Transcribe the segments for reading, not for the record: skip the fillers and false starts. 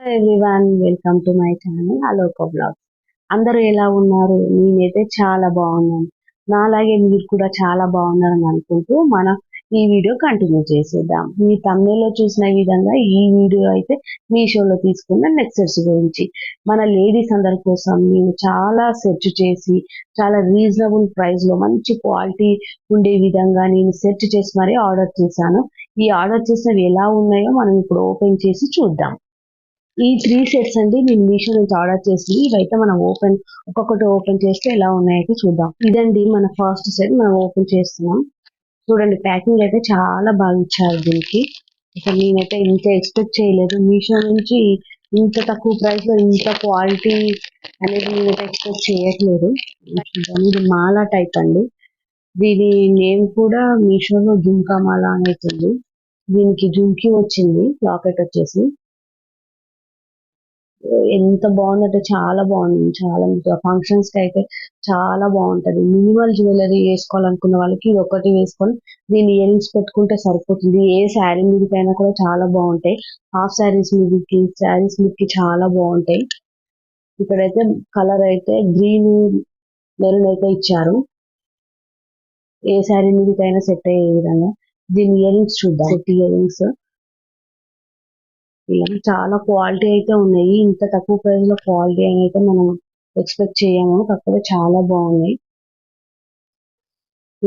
Everyone welcome to my channel Aloka blogs. అందరూ ఎలా ఉన్నారు? నేనైతే చాలా బాగున్నాను. నాలాగే మీరు కూడా చాలా బాగున్నారని అనుకుంటూ మనం ఈ వీడియో కంటిన్యూ చేసేద్దాం. మీ తమిళలో చూసిన విధంగా ఈ వీడియో అయితే మీషోలో తీసుకున్న నెక్ సెట్స్ గురించి మన లేడీస్ అందరి కోసం నేను చాలా సెర్చ్ చేసి చాలా రీజనబుల్ ప్రైస్ లో మంచి క్వాలిటీ ఉండే విధంగా నేను సెర్చ్ చేసి మరీ ఆర్డర్ చేశాను. ఈ ఆర్డర్ చేసినవి ఎలా ఉన్నాయో మనం ఇప్పుడు ఓపెన్ చేసి చూద్దాం. ఈ 3 సెట్స్ అండి నేను మీషో నుంచి ఆర్డర్ చేసి ఇవైతే మనం ఒక్కొక్కటి ఓపెన్ చేస్తే ఎలా ఉన్నాయో చూద్దాం. ఇదండి మన ఫస్ట్ సెట్ మనం ఓపెన్ చేస్తున్నాం. చూడండి ప్యాకింగ్ అయితే చాలా బాగా ఇచ్చారు దీనికి. అసలు నేనైతే ఇంత ఎక్స్పెక్ట్ చేయలేదు మీషో నుంచి ఇంత తక్కువ ప్రైస్ లో ఇంత క్వాలిటీ అనేది నేనైతే ఎక్స్పెక్ట్ చేయట్లేదు. ఇది మాలా టైప్ అండి. దీని నేమ్ కూడా మీషోలో జుంకా మాలా అని అవుతుంది. దీనికి జుంకి వచ్చింది, లాకెట్ వచ్చేసి ఎంత బాగుందంటే చాలా బాగుంది. చాలా ఫంక్షన్స్ కి అయితే చాలా బాగుంటది. మినిమల్ జ్యువెలరీ వేసుకోవాలనుకున్న వాళ్ళకి ఇది ఒకటి వేసుకొని దీని ఇయరింగ్స్ పెట్టుకుంటే సరిపోతుంది. ఏ శారీ మీదకైనా కూడా చాలా బాగుంటాయి. హాఫ్ శారీస్ మీదకి చాలా బాగుంటాయి. ఇక్కడైతే కలర్ అయితే గ్రీన్ మెరూన్ అయితే ఇచ్చారు. ఏ శారీ మీదకైనా సెట్ అయ్యే విధంగా. దీని ఇయరింగ్స్ చూద్దాం. ఇయరింగ్స్ చాలా క్వాలిటీ అయితే ఉన్నాయి. ఇంత తక్కువ ప్రైస్ లో క్వాలిటీ అని అయితే మనం ఎక్స్పెక్ట్ చేయము. కాకపోతే చాలా బాగున్నాయి.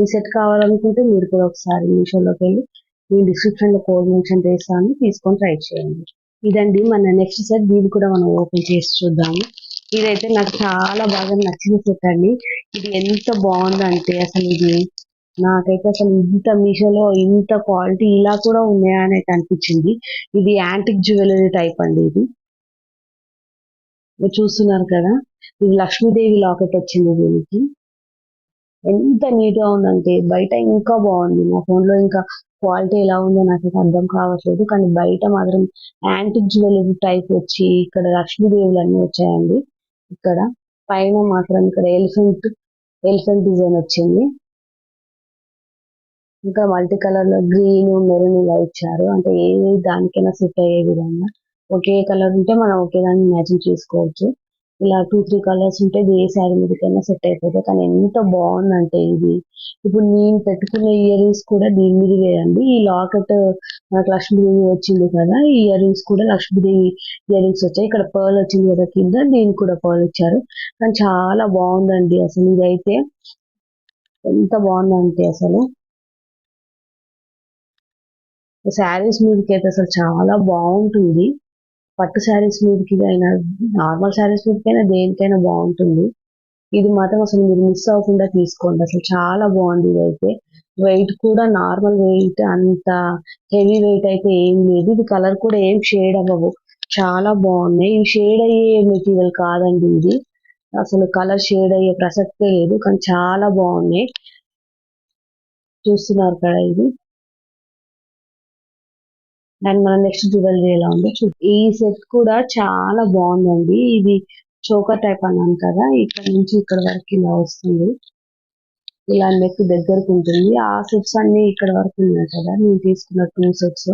ఈ సెట్ కావాలనుకుంటే మీరు కూడా ఒకసారి మీషోలోకి వెళ్ళి నేను డిస్క్రిప్షన్ లో కోడ్ మెన్షన్ చేస్తాను, తీసుకొని ట్రై చేయండి. ఇదండి మన నెక్స్ట్ సెట్. దీన్ని కూడా మనం ఓపెన్ చేసి చూద్దాము. ఇదైతే నాకు చాలా బాగా నచ్చిన సెట్ అండి. ఇది ఎంత బాగుందంటే అసలు ఇది నాకైతే అసలు ఇంత మీషోలో ఇంత క్వాలిటీ ఇలా కూడా ఉన్నాయా అని అయితే అనిపించింది. ఇది యాంటిక్ జ్యువెలరీ టైప్ అండి. ఇది మీరు చూస్తున్నారు కదా, ఇది లక్ష్మీదేవి లాకెట్ వచ్చింది. దీనికి ఎంత నీట్ గా ఉందంటే బయట ఇంకా బాగుంది. నా ఫోన్ లో ఇంకా క్వాలిటీ ఎలా ఉందో నాకైతే అర్థం కావట్లేదు, కానీ బయట మాత్రం యాంటిక్ జ్యువెలరీ టైప్ వచ్చి ఇక్కడ లక్ష్మీదేవులు అన్ని వచ్చాయండి. ఇక్కడ పైన మాత్రం ఇక్కడ ఎలిఫెంట్ డిజైన్ వచ్చింది. ఇంకా మల్టీ కలర్ లో గ్రీన్ మెరూన్ ఇలా ఇచ్చారు. అంటే ఏ దానికైనా సెట్ అయ్యే విధంగా ఒకే కలర్ ఉంటే మనం ఒకే దాన్ని మ్యాచింగ్ చేసుకోవచ్చు. ఇలా 2-3 కలర్స్ ఉంటే ఏ శారీ మీదకైనా సెట్ అయిపోతుంది. కానీ ఎంత బాగుందంటే ఇది ఇప్పుడు నేను పెట్టుకున్న ఇయర్ రింగ్స్ కూడా దీని మీద వేయండి. ఈ లాకెట్ మనకు లక్ష్మీదేవి వచ్చింది కదా, ఈ ఇయర్ రింగ్స్ కూడా లక్ష్మీదేవి ఇయర్ రింగ్స్ వచ్చాయి. ఇక్కడ పర్ల్ వచ్చింది కదా కింద, దీనికి కూడా పర్ల్ ఇచ్చారు. కానీ చాలా బాగుందండి. అసలు ఇదైతే ఎంత బాగుందంటే అసలు శారీస్ మీదకి అయితే అసలు చాలా బాగుంటుంది. పట్టు శారీస్ మీదకి అయినా నార్మల్ శారీస్ మీదకైనా దేనికైనా బాగుంటుంది. ఇది మాత్రం అసలు మీరు మిస్ అవ్వకుండా తీసుకోండి. అసలు చాలా బాగుంది. ఇదైతే వెయిట్ కూడా నార్మల్ వెయిట్, అంత హెవీ వెయిట్ అయితే ఏం లేదు. ఇది కలర్ కూడా ఏం షేడ్ అవ్వవు, చాలా బాగున్నాయి. ఈ షేడ్ అయ్యే మెటీరియల్ కాదండి ఇది. అసలు కలర్ షేడ్ అయ్యే ప్రసక్తే లేదు, కానీ చాలా బాగున్నాయి. చూస్తున్నారు కదా ఇది. అండ్ మన నెక్స్ట్ జ్యువెలరీ ఎలా ఉందో ఈ సెట్ కూడా చాలా బాగుందండి. ఇది చోకర్ టైప్ అన్నాను కదా, ఇక్కడ నుంచి ఇక్కడ వరకు ఇలా వస్తుంది. ఇలా నెక్ దగ్గరకు ఉంటుంది. ఆ సెట్స్ అన్ని ఇక్కడ వరకు ఉన్నాయి కదా, నేను తీసుకున్న 2 సెట్స్.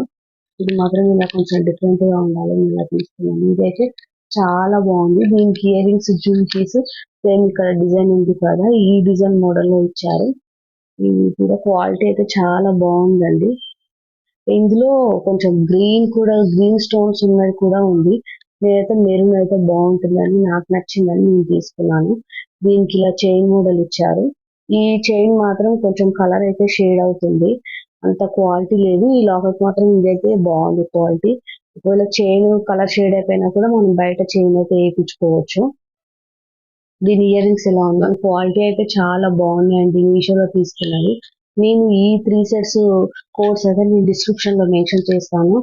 ఇది మాత్రం ఇలా కొంచెం డిఫరెంట్ గా ఉండాలి, ఇలా తీసుకున్నాను. ఇదైతే చాలా బాగుంది. దీనికి ఇయర్ రింగ్స్ జుమ్కీస్ సేమ్ ఇక్కడ డిజైన్ ఉంది కదా, ఈ డిజైన్ మోడల్ లో ఇచ్చారు. ఇది కూడా క్వాలిటీ అయితే చాలా బాగుందండి. ఇందులో కొంచెం గ్రీన్ స్టోన్స్ ఉన్నది కూడా ఉంది. నేనైతే మెరూన్ అయితే బాగుంటుందని నాకు నచ్చిందని నేను తీసుకున్నాను. దీనికి ఇలా చైన్ మోడల్ ఇచ్చారు. ఈ చైన్ మాత్రం కొంచెం కలర్ అయితే షేడ్ అవుతుంది, అంత క్వాలిటీ లేదు. ఈ లాకెట్ మాత్రం ఇదైతే బాగుంది క్వాలిటీ. ఒకవేళ చైన్ కలర్ షేడ్ అయిపోయినా కూడా మనం బయట చైన్ అయితే వేయించుకోవచ్చు. దీని ఇయర్ రింగ్స్ ఎలా ఉంది, క్వాలిటీ అయితే చాలా బాగున్నాయండి. మీషోలో తీసుకున్నది. నేను ఈ 3 సెట్స్ కోడ్స్ అయితే నేను డిస్క్రిప్షన్ లో మెన్షన్ చేస్తాను.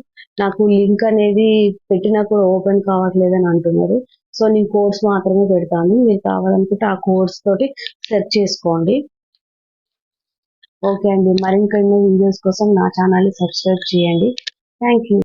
నాకు లింక్ అనేది పెట్టినా కూడా ఓపెన్ కావట్లేదు అని అంటున్నారు. సో నేను కోడ్స్ మాత్రమే పెడతాను. మీరు కావాలనుకుంటే ఆ కోడ్స్ తోటి సెర్చ్ చేసుకోండి. ఓకే అండి, మరింకెన్నో వీడియోస్ కోసం నా ఛానల్ ని సబ్స్క్రైబ్ చేయండి. Thank you.